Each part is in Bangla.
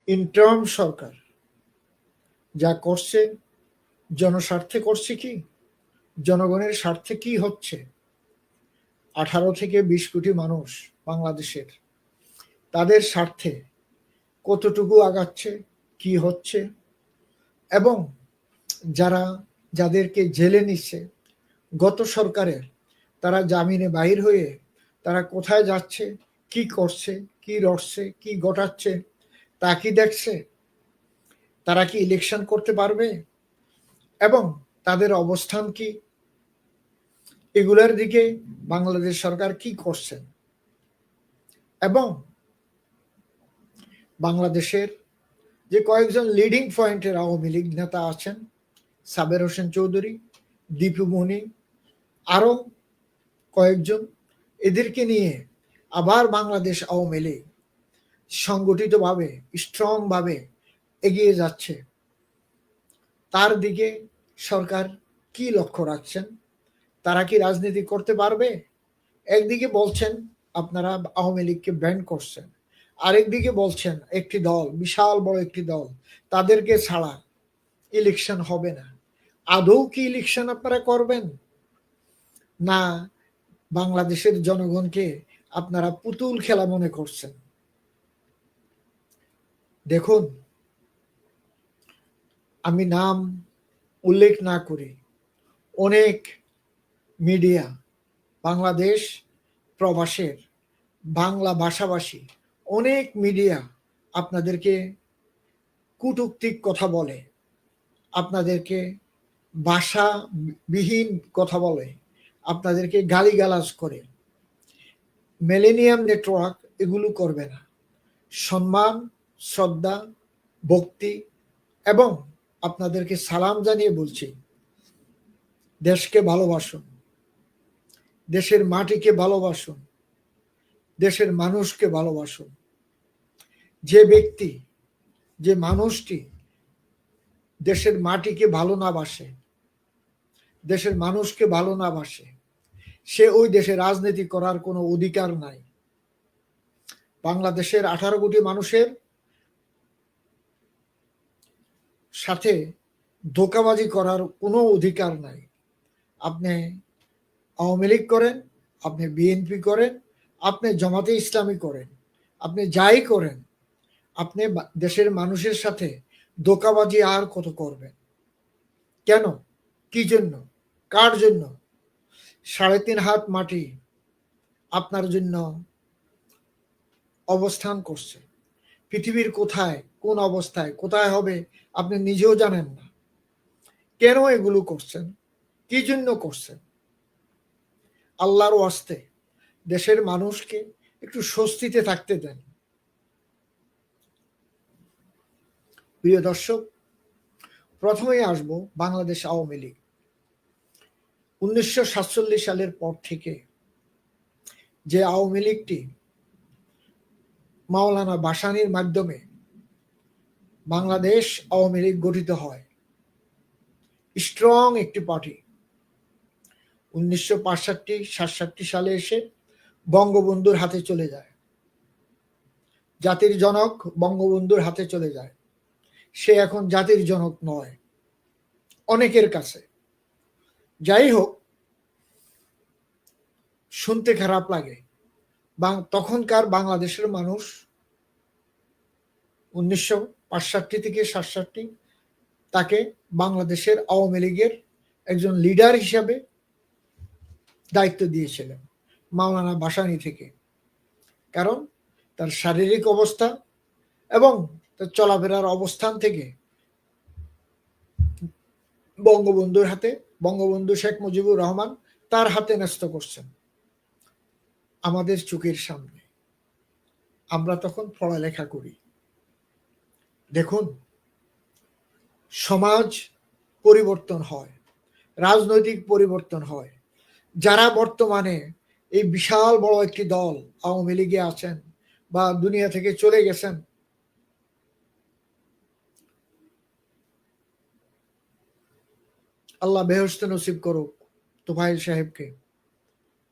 ইন্টার্ম সরকার যা করছে জনস্বার্থে করছে কি, জনগণের স্বার্থে কি হচ্ছে? 18 থেকে 20 কোটি মানুষ বাংলাদেশের, তাদের স্বার্থে কতটুকু আগাচ্ছে, কি হচ্ছে, এবং যাদেরকে জেলে নিচ্ছে গত সরকারের, তারা জামিনে বাহির হয়ে তারা কোথায় যাচ্ছে, কি করছে, কি রটছে, কি ঘটাচ্ছে তা কি দেখছে? তারা কি ইলেকশন করতে পারবে এবং তাদের অবস্থান কি? এগুলোর দিকে বাংলাদেশ সরকার কি করছেন? এবং বাংলাদেশের যে কয়েকজন লিডিং পয়েন্টের আওয়ামী লীগ নেতা আছেন, সাবের হোসেন চৌধুরী, দীপু মনি, আরো কয়েকজন, এদেরকে নিয়ে আবার বাংলাদেশ আওয়ামী লীগ সংগঠিতভাবে স্ট্রংভাবে এগিয়ে যাচ্ছে। তার দিকে সরকার কি লক্ষ্য রাখছেন? তারা কি রাজনীতি করতে পারবে? একদিকে বলছেন আপনারা আওয়ামী লীগকে ব্যান করছেন, আরেকদিকে বলছেন একটি দল, বিশাল বড় একটি দল, তাদেরকে ছাড়া ইলেকশন হবে না। আদৌ কি ইলেকশন আপনারা করবেন, না বাংলাদেশের জনগণকে আপনারা পুতুল খেলা মনে করছেন? দেখুন, আমি নাম উল্লেখ না করি, অনেক মিডিয়া, বাংলাদেশ প্রবাসের বাংলা ভাষাভাষী অনেক মিডিয়া আপনাদেরকে কটূক্তিক কথা বলে, আপনাদেরকে ভাষাবিহীন কথা বলে, আপনাদেরকে গালিগালাজ করে। মিলেনিয়াম নেটওয়ার্ক এগুলো করবে না। সম্মান, শ্রদ্ধা, ভক্তি এবং আপনাদেরকে সালাম জানিয়ে বলছি, দেশকে ভালোবাসুন, দেশের মাটিকে ভালোবাসুন, দেশের মানুষকে ভালোবাসুন। যে ব্যক্তি, যে মানুষটি দেশের মাটিকে ভালো না বাসে, দেশের মানুষকে ভালো না বাসে, সে ওই দেশে রাজনীতি করার কোনো অধিকার নাই। বাংলাদেশের 18 কোটি মানুষের সাথে ধোঁকাবাজি করার কোনো অধিকার নাই। আপনি আওয়ামী লীগ করেন, আপনি বিএনপি করেন, আপনি জামাতে ইসলামী করেন, আপনি যাই করেন, আপনি দেশের মানুষের সাথে ধোঁকাবাজি আর কত করবেন? কেন? কি জন্য? কার জন্য? 3.5 হাত মাটি আপনার জন্য অবস্থান করছে। পৃথিবীর কোথায়, কোন অবস্থায়, কোথায় হবে আপনি নিজেও জানেন না। কেন এগুলো করছেন? কি জন্য করছেন? আল্লাহর ওয়াস্তে দেশের মানুষকে একটু স্বস্তিতে থাকতে দেন। প্রিয় দর্শক, প্রথমেই আসব বাংলাদেশ আওয়ামী লীগ। 1947 সালের পর থেকে যে আওয়ামী লীগটি মাওলানা ভাসানীর মাধ্যমে বাংলাদেশ আওয়ামী লীগ গঠিত হয়, স্ট্রং একটি পার্টি। 1965-67 সালে এসে বঙ্গবন্ধুর হাতে চলে যায়, জাতির জনক বঙ্গবন্ধুর হাতে চলে যায়। সে এখন জাতির জনক নয় অনেকের কাছে। যাই হোক, শুনতে খারাপ লাগে, তখনকার বাংলাদেশের মানুষ 1965 থেকে 67 তাকে বাংলাদেশের আওয়ামী লীগের একজন লিডার হিসাবে দায়িত্ব দিয়েছিলেন মাওলানা ভাসানী থেকে। কারণ তার শারীরিক অবস্থা এবং তার চলাফেরার অবস্থান থেকে বঙ্গবন্ধুর হাতে, বঙ্গবন্ধু শেখ মুজিবুর রহমান তার হাতে ন্যস্ত করছেন আমাদের চোখের সামনে। আমরা তখন পড়ালেখা করি। দেখুন, সমাজ পরিবর্তন হয়, রাজনৈতিক পরিবর্তন হয়। যারা বর্তমানে এই বিশাল বড় একটি দল আওয়ামী লীগে আছেন বা দুনিয়া থেকে চলে গেছেন, আল্লাহ বেহেশত নসিব করুক তোফায়েল সাহেবকে,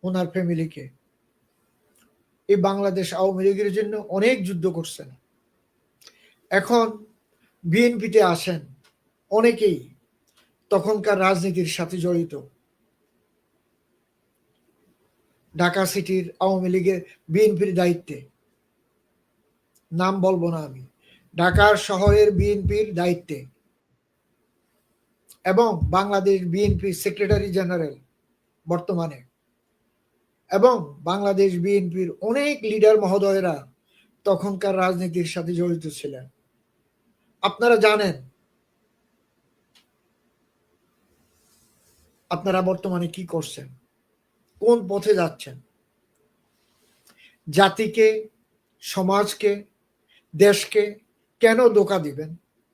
ওনার ফ্যামিলিকে। এই বাংলাদেশ আওয়ামী লীগের জন্য অনেক যুদ্ধ করছেন। এখন বিএনপিতে আসেন অনেকেই তখনকার রাজনীতির সাথে জড়িত। ঢাকা সিটির আওয়ামী লীগের বিএনপির দায়িত্বে, নাম বলবো না আমি, ঢাকার শহরের বিএনপির দায়িত্বে এবং বাংলাদেশ বিএনপির সেক্রেটারি জেনারেল বর্তমানে, এবং বাংলাদেশ বিএনপির অনেক লিডার মহোদয়েরা তখনকার রাজনীতির সাথে জড়িত ছিলেন। আপনারা জানেন আপনারা বর্তমানে কি করছেন, কোন পথে যাচ্ছেন, জাতিকে, সমাজকে, দেশকে কেন ধোঁকা দিবেন,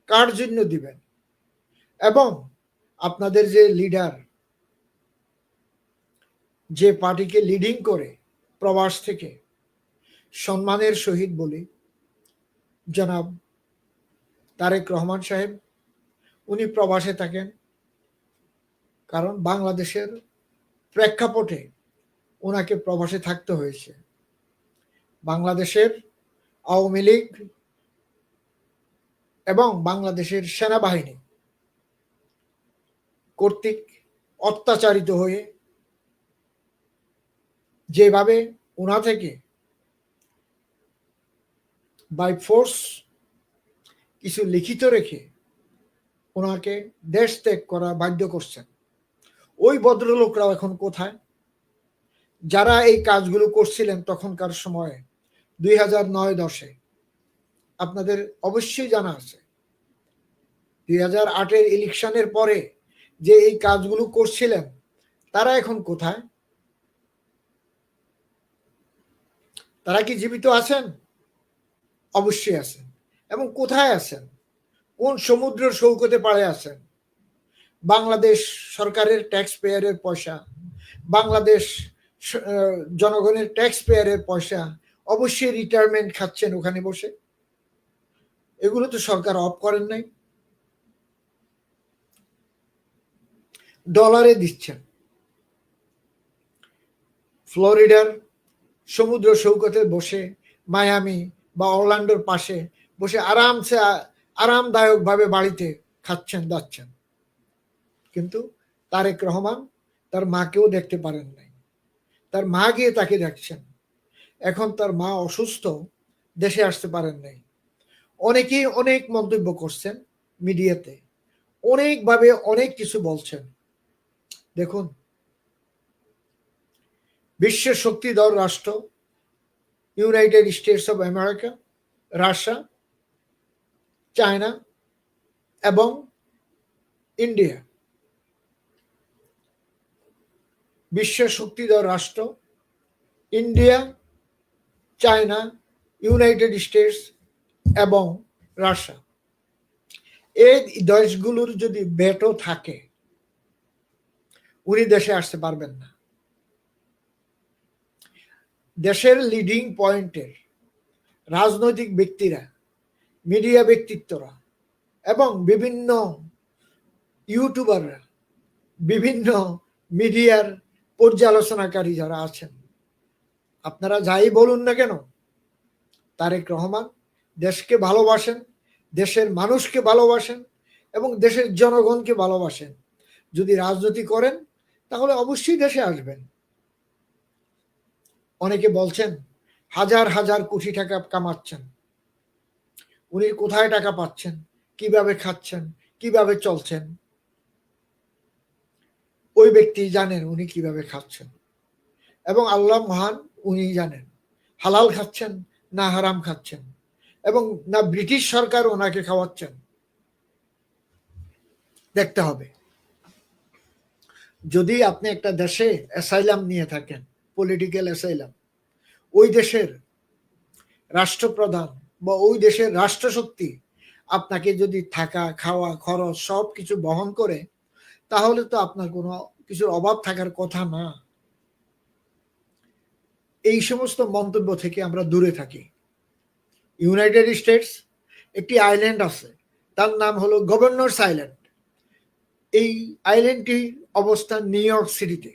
কার জন্য দিবেন, এবং আপনাদের যে লিডার, যে পার্টিকে লিডিং করে প্রবাস থেকে, সম্মানের সহিত বলি জনাব তারেক রহমান সাহেব, উনি প্রবাসে থাকেন কারণ বাংলাদেশের প্রেক্ষাপটে ওনাকে প্রবাসে থাকতে হয়েছে। বাংলাদেশের আওয়ামী লীগ এবং বাংলাদেশের সেনাবাহিনী কর্তৃক অত্যাচারিত হয়ে যেভাবে ওনা থেকে বাই ফোর্স কিছু লিখিত রেখে ওনাকে দেশ ত্যাগ করা বাধ্য করছেন, ওই ভদ্রলোকরাও এখন কোথায়? যারা এই কাজগুলো করছিলেন তখনকার সময়ে 2009-10-এ, আপনাদের অবশ্যই জানা আছে 2008-এর ইলেকশনের পরে যে এই কাজগুলো করছিলেন তারা এখন কোথায়? তারা কি জীবিত আছেন? অবশ্যই আছেন। এবং কোথায় আছেন? কোন সমুদ্র সৈকতে পাড়ে আছেন? বাংলাদেশ সরকারের ট্যাক্স পেয়ারের পয়সা, বাংলাদেশ জনগণের ট্যাক্স পেয়ারের পয়সা, অবশ্যই রিটায়ারমেন্ট খাচ্ছেন ওখানে বসে। এগুলো তো সরকার অফ করেন নাই, ডলারে দিচ্ছেন। ফ্লোরিডার সমুদ্র সৈকতে বসে, মায়ামি বা অরল্যান্ডোর পাশে বসে আরামসে আরামদায়কভাবে বাড়িতে খাচ্ছেন যাচ্ছেন, কিন্তু তারেক রহমান তার মাকেও দেখতে পারেন নাই। তার মা গিয়ে তাকে দেখছেন। এখন তার মা অসুস্থ, দেশে আসতে পারেন নাই। অনেকেই অনেক মন্তব্য করছেন মিডিয়াতে, অনেকভাবে অনেক কিছু বলছেন। দেখুন, বিশ্বের শক্তিধর রাষ্ট্র United states of America, Russia, China এবং ইন্ডিয়া, বিশ্বের শক্তিধর রাষ্ট্র ইন্ডিয়া, চায়না, ইউনাইটেড স্টেটস এবং রাশিয়া, এই দেশগুলোর যদি ভেটো থাকে উনি দেশে আসতে পারবেন না। দেশের লিডিং পয়েন্টের রাজনৈতিক ব্যক্তিরা, মিডিয়া ব্যক্তিত্বরা এবং বিভিন্ন ইউটিউবাররা, বিভিন্ন মিডিয়ার পর্যালোচনাকারী যারা আছেন, আপনারা যাই বলুন না কেন, তারেক রহমান দেশকে ভালোবাসেন, দেশের মানুষকে ভালোবাসেন এবং দেশের জনগণকে ভালোবাসেন। যদি রাজনীতি করেন তাহলে অবশ্যই দেশে আসবেন। অনেকে বলছেন হাজার হাজার কোটি টাকা কামাচ্ছেন, উনি কোথায় টাকা পাচ্ছেন, কিভাবে খাচ্ছেন, কিভাবে চলছেন, ওই ব্যক্তি জানেন উনি কিভাবে খাচ্ছেন, এবং আল্লাহ মহান, উনি জানেন হালাল খাচ্ছেন না হারাম খাচ্ছেন, এবং না ব্রিটিশ সরকার ওনাকে খাওয়াচ্ছেন। দেখতে হবে। যদি আপনি একটা দেশে অ্যাসাইলাম নিয়ে থাকেন, পলিটিক্যাল অ্যাসাইলাম, ওই দেশের রাষ্ট্রপ্রধান বা ওই দেশের রাষ্ট্রশক্তি আপনাকে যদি থাকা, খাওয়া, খরচ সব কিছু বহন করে, তাহলে তো আপনার কোনো কিছুর অভাব থাকার কথা না। এই সমস্ত মন্তব্য থেকে আমরা দূরে থাকি। ইউনাইটেড স্টেটস একটি আইল্যান্ড আছে, তার নাম হলো গভর্নরস আইল্যান্ড। এই আইল্যান্ডটির অবস্থান নিউ ইয়র্ক সিটিতে।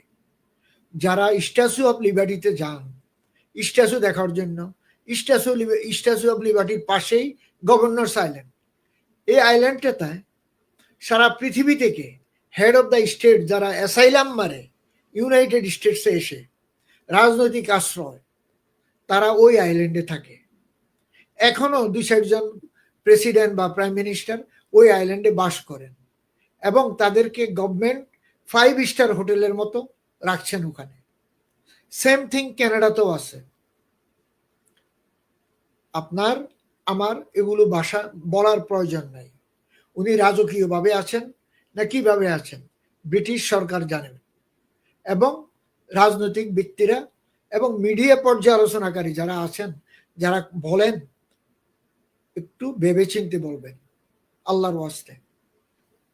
যারা স্ট্যাচু অফ লিবার্টিতে যান স্ট্যাচু দেখার জন্য, স্ট্যাচু অফ লিবার্টির পাশেই গভর্নরস আইল্যান্ড। এই আইল্যান্ডটাতে সারা পৃথিবী থেকে হেড অফ দ্য স্টেট যারা অ্যাসাইলাম মারে ইউনাইটেড স্টেটসে এসে রাজনৈতিক আশ্রয়, তারা ওই আইল্যান্ডে থাকে। এখনো 2-4 জন প্রেসিডেন্ট বা প্রাইম মিনিস্টার ওই আইল্যান্ডে বাস করেন এবং তাদেরকে গভর্নমেন্ট 5 স্টার হোটেলের মতো রাখছেন ওখানে। সেম থিং ক্যানাডাতেও আছে। আপনার আমার এগুলো ভাষা বলার প্রয়োজন নাই। উনি রাজকীয়ভাবে আছেন না কিভাবে আছেন ব্রিটিশ সরকার জানেন, এবং রাজনৈতিক ব্যক্তিরা এবং মিডিয়া পর্যালোচনাকারী যারা আছেন, যারা বলেন, একটু ভেবেচিন্তে বলবেন আল্লাহর ওয়াস্তে।